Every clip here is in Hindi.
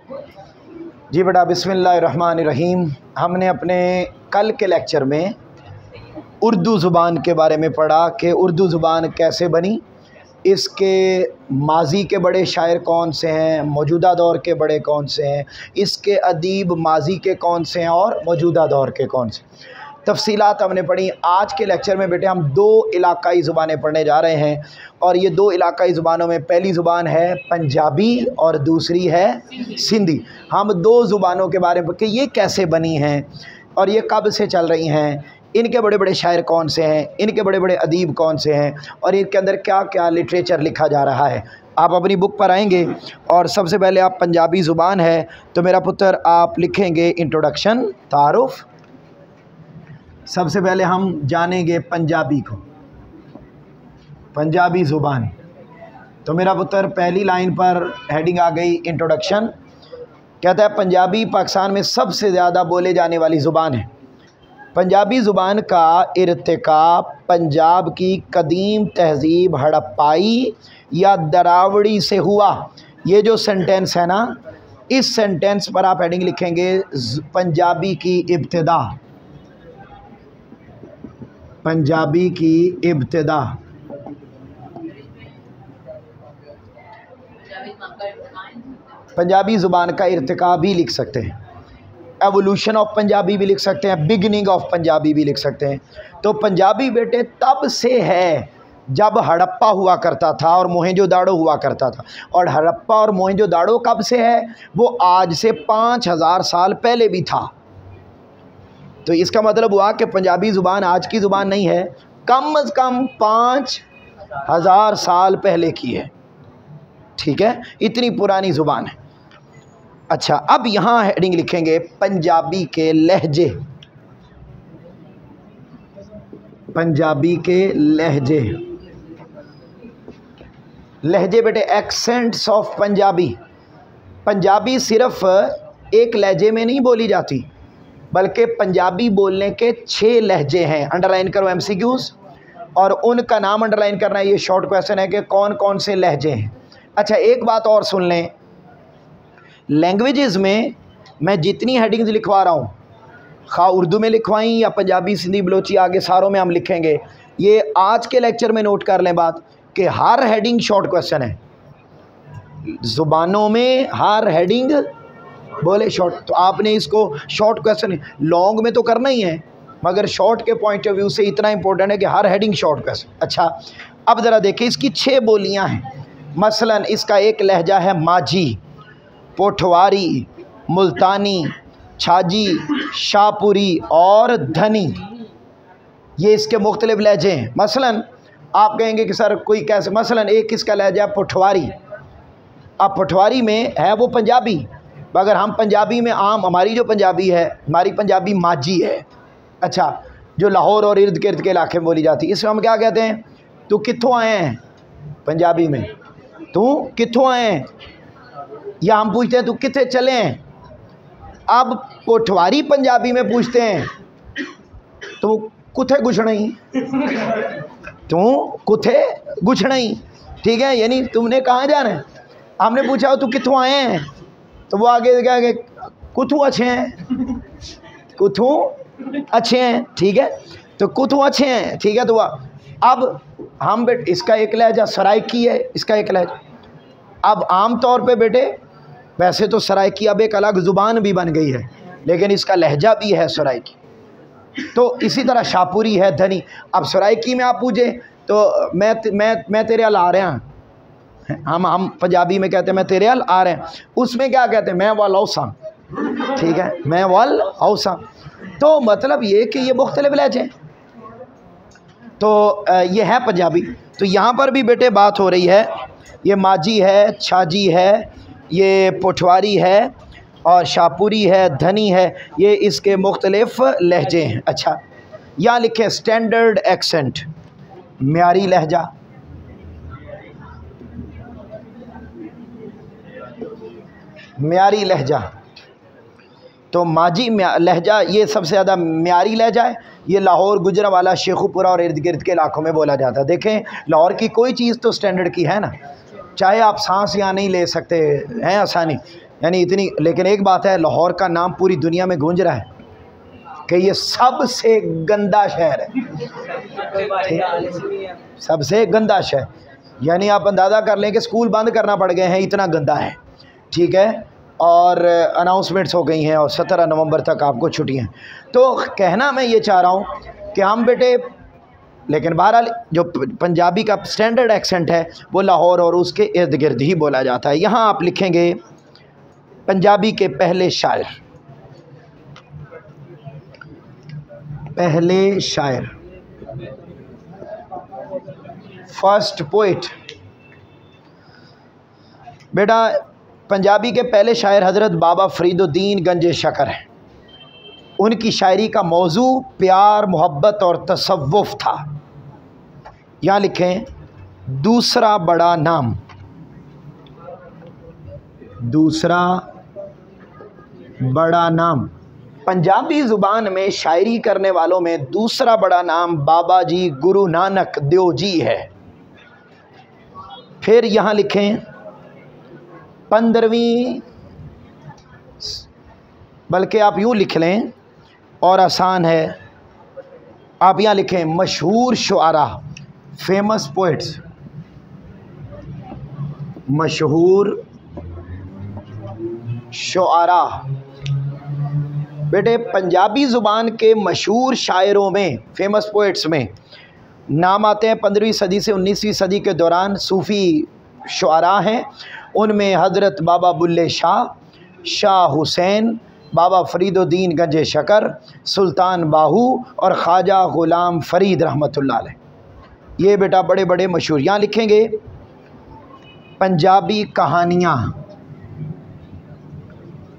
जी बेटा, बिस्मिल्लाहिर्रहमानिर्रहीम। हमने अपने कल के लेक्चर में उर्दू ज़ुबान के बारे में पढ़ा कि उर्दू ज़ुबान कैसे बनी, इसके माजी के बड़े शायर कौन से हैं, मौजूदा दौर के बड़े कौन से हैं, इसके अदीब माजी के कौन से हैं और मौजूदा दौर के कौन से। तफसीलात हमने पढ़ी। आज के लेक्चर में बेटे हम दो इलाकाई ज़ुबानें पढ़ने जा रहे हैं और ये दो इलाकाई ज़ुबानों में पहली ज़ुबान है पंजाबी और दूसरी है सिंधी। हम दो ज़ुबानों के बारे में कि ये कैसे बनी हैं और ये कब से चल रही हैं, इनके बड़े बड़े शायर कौन से हैं, इनके बड़े बड़े अदीब कौन से हैं और इनके अंदर क्या क्या लिटरेचर लिखा जा रहा है। आप अपनी बुक पर आएंगे और सबसे पहले आप पंजाबी ज़ुबान है तो मेरा पुत्र आप लिखेंगे इंट्रोडक्शन, तारुफ़। सबसे पहले हम जानेंगे पंजाबी को, पंजाबी ज़ुबान। तो मेरा पुत्र पहली लाइन पर हेडिंग आ गई इंट्रोडक्शन। कहता है पंजाबी पाकिस्तान में सबसे ज़्यादा बोले जाने वाली ज़ुबान है। पंजाबी ज़ुबान का इर्तिका पंजाब की कदीम तहज़ीब हड़प्पाई या दरावड़ी से हुआ। ये जो सेंटेंस है ना, इस सेंटेंस पर आप हेडिंग लिखेंगे पंजाबी की इब्तिदा, पंजाबी की इब्तिदा। पंजाबी ज़ुबान का इर्तिका भी लिख सकते हैं, एवोल्यूशन ऑफ पंजाबी भी लिख सकते हैं, बिगनिंग ऑफ पंजाबी भी लिख सकते हैं। तो पंजाबी बेटे तब से है जब हड़प्पा हुआ करता था और मोहनजोदाड़ो हुआ करता था। और हड़प्पा और मोहनजोदाड़ो कब से है? वो आज से 5000 साल पहले भी था। तो इसका मतलब हुआ कि पंजाबी ज़ुबान आज की ज़ुबान नहीं है, कम से कम 5000 साल पहले की है। ठीक है, इतनी पुरानी ज़ुबान है। अच्छा, अब यहाँ हेडिंग लिखेंगे पंजाबी के लहजे, पंजाबी के लहजे। लहजे बेटे एक्सेंट्स ऑफ पंजाबी। पंजाबी सिर्फ एक लहजे में नहीं बोली जाती, बल्कि पंजाबी बोलने के 6 लहजे हैं। अंडरलाइन करो एमसीक्यूज़, और उनका नाम अंडरलाइन करना है। ये शॉर्ट क्वेश्चन है कि कौन कौन से लहजे हैं। अच्छा, एक बात और सुन लें, लैंग्वेजेस में मैं जितनी हेडिंग्स लिखवा रहा हूँ, खा उर्दू में लिखवाई या पंजाबी, सिंधी, बलोची, आगे सारों में हम लिखेंगे। ये आज के लेक्चर में नोट कर लें बात कि हर हेडिंग शॉर्ट क्वेश्चन है। ज़ुबानों में हर हेडिंग बोले शॉर्ट, तो आपने इसको शॉर्ट क्वेश्चन, लॉन्ग में तो करना ही है, मगर शॉर्ट के पॉइंट ऑफ व्यू से इतना इंपॉर्टेंट है कि हर हेडिंग शॉर्ट क्वेश्चन। अच्छा, अब ज़रा देखिए, इसकी 6 बोलियां हैं। मसलन इसका एक लहजा है माजी, पोठवारी, मुल्तानी, छाजी, शाहपुरी और धनी। ये इसके मुख्तलिफ लहजे हैं। मसलन आप कहेंगे कि सर कोई कैसे, मसलन एक इसका लहजा पोठवारी। अब पोठवारी में है वो पंजाबी, मगर हम पंजाबी में आम, हमारी जो पंजाबी है, हमारी पंजाबी माजी है। अच्छा, जो लाहौर और इर्द गिर्द के इलाके में बोली जाती है, इसमें हम क्या कहते हैं? तू कित्थों आए हैं? पंजाबी में तू कित्थों आए हैं, या हम पूछते हैं तू कित्थे चले हैं। अब पोठवारी पंजाबी में पूछते हैं तो कुथे गुछड़ई, तू कुथे गुछड़ई। ठीक है, यानी तुमने कहाँ जाना है। हमने पूछा तू कित्थों आए हैं, तो वो आगे क्या है, कुथू अच्छे हैं, कुथू अच्छे हैं। ठीक है, तो कुथू अच्छे हैं। ठीक है, तो अब हम बेटे, इसका एक लहजा सराइकी है, इसका एक लहजा। अब आम तौर पे बेटे, वैसे तो सराइकी अब एक अलग ज़ुबान भी बन गई है, लेकिन इसका लहजा भी है सराइकी। तो इसी तरह शाहपुरी है, धनी। अब सराइकी में आप पूछे तो मैं तेरे अल आ रहा हूँ, हम पंजाबी में कहते हैं मैं तेरे अल आ रहे हैं। उसमें क्या कहते हैं? मैं वाल औसा। ठीक है, मैं वाल औसा। तो मतलब ये कि ये मुख्तलिफ लहजे हैं। तो ये है पंजाबी। तो यहाँ पर भी बेटे बात हो रही है, ये माजी है, छाजी है, ये पोठवारी है और शाहपुरी है, धनी है। ये इसके मुख्तलिफ लहजे हैं। अच्छा, यहाँ लिखे स्टैंडर्ड एक्सेंट, म्यारी लहजा। म्यारी लहजा, तो माजी लहजा ये सबसे ज़्यादा म्यारी लहजा है। ये लाहौर, गुजरांवाला, शेखुपुरा और इर्द गिर्द के इलाकों में बोला जाता है। देखें, लाहौर की कोई चीज़ तो स्टैंडर्ड की है ना, चाहे आप सांस यहाँ नहीं ले सकते हैं आसानी, यानी इतनी, लेकिन एक बात है, लाहौर का नाम पूरी दुनिया में गूंज रहा है कि ये सबसे गंदा शहर है, सबसे गंदा शहर। यानी आप अंदाज़ा कर लें कि स्कूल बंद करना पड़ गए हैं, इतना गंदा है, ठीक है। और अनाउंसमेंट्स हो गई हैं और 17 नवंबर तक आपको छुट्टियाँ। तो कहना मैं ये चाह रहा हूँ कि हम बेटे, लेकिन बहरहाल जो पंजाबी का स्टैंडर्ड एक्सेंट है वो लाहौर और उसके इर्द गिर्द ही बोला जाता है। यहाँ आप लिखेंगे पंजाबी के पहले शायर, पहले शायर, फर्स्ट पोइट। बेटा पंजाबी के पहले शायर हज़रत बाबा फरीदुद्दीन गंजे शकर हैं। उनकी शायरी का मौजू प्यार, मोहब्बत और तसव्वुफ था। यहाँ लिखें दूसरा बड़ा नाम, दूसरा बड़ा नाम। पंजाबी ज़ुबान में शायरी करने वालों में दूसरा बड़ा नाम बाबा जी गुरु नानक देव जी है। फिर यहाँ लिखें 15वीं, बल्कि आप यूँ लिख लें और आसान है, आप यहाँ लिखें मशहूर शुआरा, फेमस पोइट्स, मशहूर शुआरा। बेटे पंजाबी ज़ुबान के मशहूर शायरों में, फेमस पोइट्स में नाम आते हैं 15वीं सदी से 19वीं सदी के दौरान सूफ़ी शुआरा हैं। उनमें हज़रत बाबा बुल्ले शाह, शाह हुसैन, बाबा फरीदुद्दीन गंजे शकर, सुल्तान बाहू और ख्वाजा ग़ुलाम फ़रीद रहमतुल्लाह अलैह, ये बेटा बड़े बड़े मशहूर। यहाँ लिखेंगे पंजाबी कहानियाँ,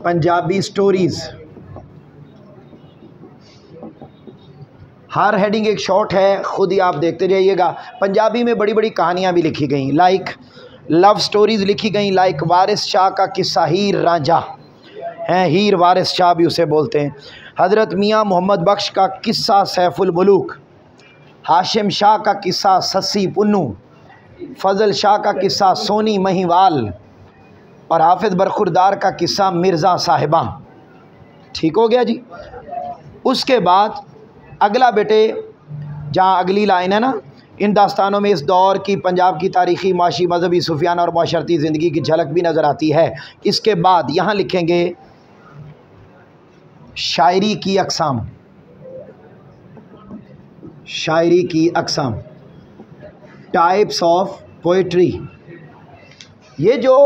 पंजाबी स्टोरीज़। हर हेडिंग एक शॉर्ट है, ख़ुद ही आप देखते जाइएगा। पंजाबी में बड़ी बड़ी कहानियाँ भी लिखी गई, लाइक लव स्टोरीज़ लिखी गई, लाइक वारिस शाह का किस्सा हीर रांझा हैं, हीर वारिस शाह भी उसे बोलते हैं। हज़रत मियाँ मोहम्मद बख्श का किस्सा सैफुल मुलूक, हाशिम शाह का किस्सा सस्सी पुन्नू, फ़ज़ल शाह का किस्सा सोनी महिवाल और हाफिज़ बरखुरदार का किस्सा मिर्ज़ा साहिबा। ठीक हो गया जी। उसके बाद अगला बेटे, जहाँ अगली लाइन है ना, इन दास्तानों में इस दौर की पंजाब की तारीख़ी, माशी, मजहबी, सूफियाना और माशरती ज़िंदगी की झलक भी नज़र आती है। इसके बाद यहाँ लिखेंगे शायरी की अक़साम, शायरी की अक़साम, टाइप्स ऑफ पोइट्री। ये जो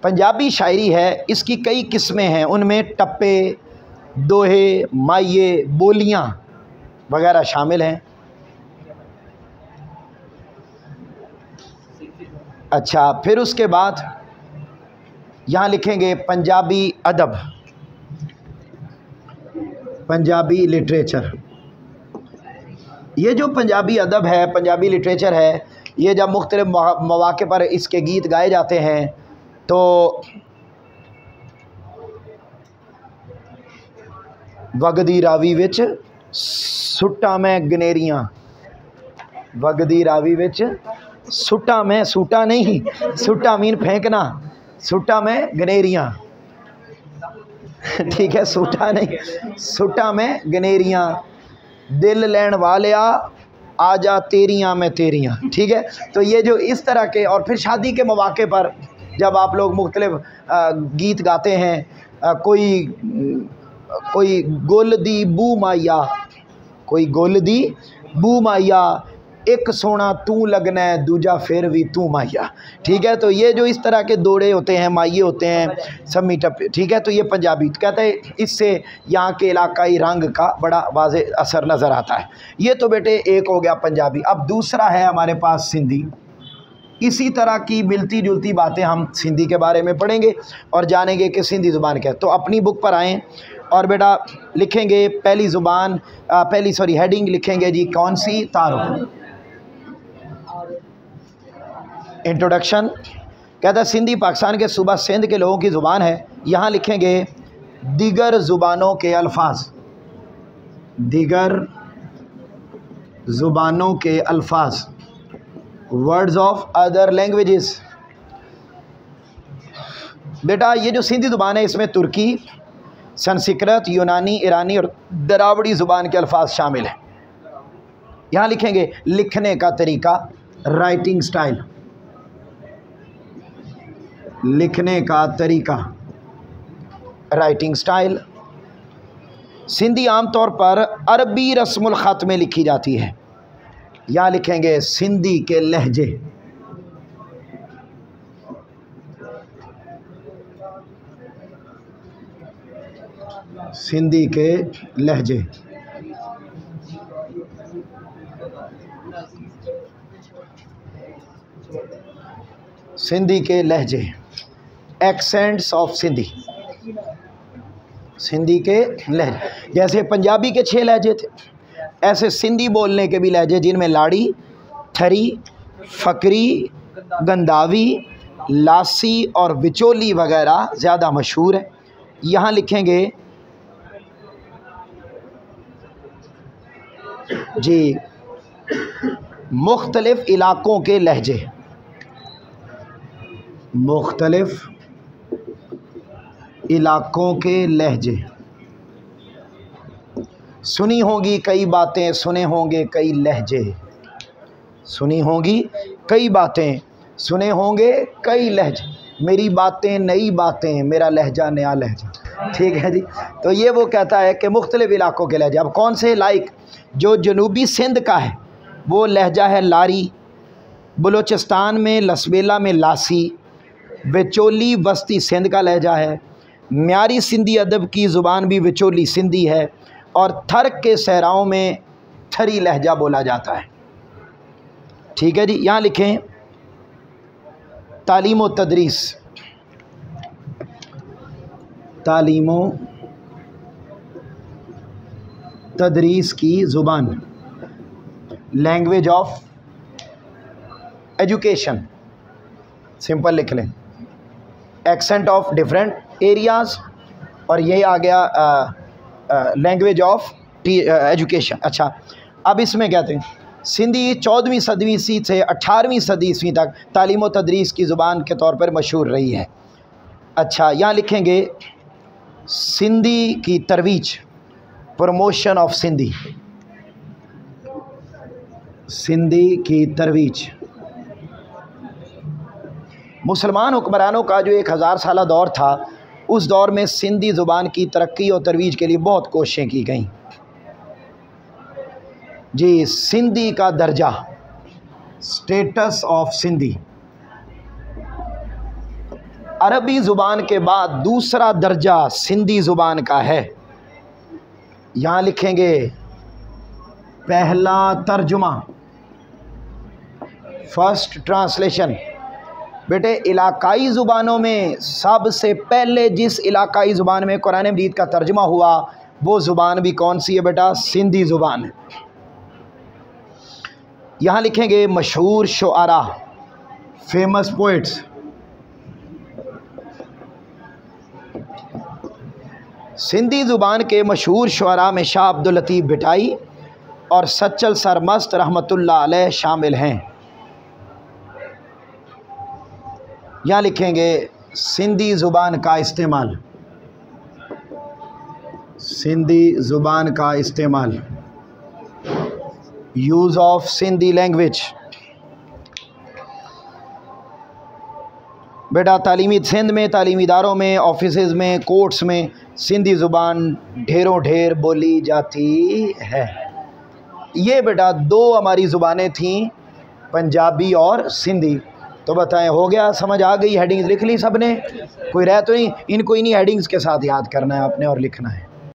पंजाबी शायरी है इसकी कई किस्में हैं, उनमें टप्पे, दोहे, माइये, बोलियाँ वगैरह शामिल हैं। अच्छा, फिर उसके बाद यहाँ लिखेंगे पंजाबी अदब, पंजाबी लिटरेचर। ये जो पंजाबी अदब है, पंजाबी लिटरेचर है, ये जब मुख्तलिफ मौक़े पर इसके गीत गाए जाते हैं तो वगदी रावी विच सुट्टा में गनेरियाँ, वगदी रावी विच सुट्टा में, सूटा नहीं, सुट्टा मीन फेंकना, सुट्टा में गनेरियाँ, ठीक है, सूटा नहीं, सुट्टा में गनेरियाँ, दिल लैन वालिया आजा तेरियाँ में तेरियाँ। ठीक है, तो ये जो इस तरह के, और फिर शादी के मौके पर जब आप लोग मुख्तलिफ गीत गाते हैं, कोई गुल दी बू माइया, कोई गुल दी बू माइया, एक सोना तू लगना है, दूजा फिर भी तू माइया। ठीक है, तो ये जो इस तरह के दौड़े होते हैं, माइये होते हैं, सम्मी टप्पे, ठीक है, तो ये पंजाबी कहते हैं। इससे यहाँ के इलाकाई रंग का बड़ा वाज़े असर नज़र आता है। ये तो बेटे एक हो गया पंजाबी। अब दूसरा है हमारे पास सिंधी। इसी तरह की मिलती जुलती बातें हम सिंधी के बारे में पढ़ेंगे और जानेंगे कि सिंधी ज़ुबान क्या है। तो अपनी बुक पर आएँ और बेटा लिखेंगे पहली ज़ुबान, हेडिंग लिखेंगे जी कौन सी, तारुफ, इंट्रोडक्शन। कहता है सिंधी पाकिस्तान के सूबा सिंध के लोगों की ज़ुबान है। यहाँ लिखेंगे दीगर ज़ुबानों के अल्फाज, दीगर ज़ुबानों के अल्फाज, वर्ड्स ऑफ अदर लैंग्वेजेस। बेटा ये जो सिंधी ज़ुबान है इसमें तुर्की, संस्कृत, यूनानी, ईरानी और द्राविड़ी ज़ुबान के अल्फाज शामिल हैं। यहाँ लिखेंगे लिखने का तरीका, राइटिंग स्टाइल, लिखने का तरीका, राइटिंग स्टाइल। सिंधी आमतौर पर अरबी रस्मुल ख़त में लिखी जाती है। यहाँ लिखेंगे सिंधी के लहजे, सिंधी के लहजे। सिंधी के लहजे, एक्सेंट्स ऑफ सिंधी, सिंधी के लहजे। जैसे पंजाबी के 6 लहजे थे, ऐसे सिंधी बोलने के भी लहजे, जिनमें लाड़ी, थरी, फ़करी, गंदावी, लासी और विचोली वगैरह ज़्यादा मशहूर है। यहाँ लिखेंगे जी मुख्तलिफ इलाक़ों के लहजे, मुख्तलिफ इलाक़ों के लहजे। सुनी होगी कई बातें, सुने होंगे कई लहजे, सुनी होगी कई बातें, सुने होंगे कई लहजे, मेरी बातें नई बातें, मेरा लहजा नया लहजा। ठीक है जी। तो ये वो कहता है कि मुख्तलिफ इलाक़ों के लहजे। अब कौन से, लाइक जो जनूबी सिंध का है वो लहजा है लारी, बलूचिस्तान में लसबेला में लासी, विचोली वस्ती सिंध का लहजा है, म्यारी सिंधी अदब की ज़ुबान भी विचोली सिंधी है, और थर्क के सहराओं में थरी लहजा बोला जाता है। ठीक है जी। यहाँ लिखें तालीम व तदरीस, तालीम व तदरीस की ज़ुबान, लैंग्वेज ऑफ एजुकेशन, सिंपल लिख लें, एक्सेंट ऑफ डिफरेंट एरियाज़, और यही आ गया लैंग्वेज ऑफ एजुकेशन। अच्छा, अब इसमें कहते हैं सिंधी 14वीं सदी ईस्वी से 18वीं सदी ईस्वी तक तालीम व तदरीस की ज़ुबान के तौर पर मशहूर रही है। अच्छा, यहाँ लिखेंगे सिंधी की तरवीज, प्रमोशन ऑफ सिंधी, सिंधी की तरवीज। मुसलमान हुक्मरानों का जो 1000 साला दौर था, उस दौर में सिंधी ज़ुबान की तरक्की और तरवीज के लिए बहुत कोशिशें की गईं जी। सिंधी का दर्जा, स्टेटस ऑफ सिंधी, अरबी ज़ुबान के बाद दूसरा दर्जा सिंधी ज़ुबान का है। यहाँ लिखेंगे पहला तर्जुमा, फर्स्ट ट्रांसलेशन। बेटे इलाकाई ज़ुबानों में सबसे पहले जिस इलाकाई ज़ुबान में कुरान मजीद का तर्जुमा हुआ वो ज़ुबान भी कौन सी है बेटा? सिंधी ज़ुबान है। यहाँ लिखेंगे मशहूर शुआरा, फेमस पोइट्स। सिंधी ज़ुबान के मशहूर शुआरा में शाह अब्दुल लतीफ़ भिटाई और सच्चल सरमस्त रहमतुल्लाह अलैह शामिल हैं। यहाँ लिखेंगे सिंधी ज़ुबान का इस्तेमाल, सिंधी ज़ुबान का इस्तेमाल, यूज़ ऑफ सिंधी लैंग्वेज। बेटा तालीमी सिंध में, तालीमी इदारों में, ऑफिसेज़ में, कोर्ट्स में सिंधी ज़ुबान ढेरों ढेर बोली जाती है। ये बेटा 2 हमारी ज़ुबानें थीं, पंजाबी और सिंधी। तो बताएं, हो गया? समझ आ गई? हेडिंग्स लिख ली सबने? कोई रह तो नहीं? इनको इन्हीं हेडिंग्स के साथ याद करना है आपने और लिखना है।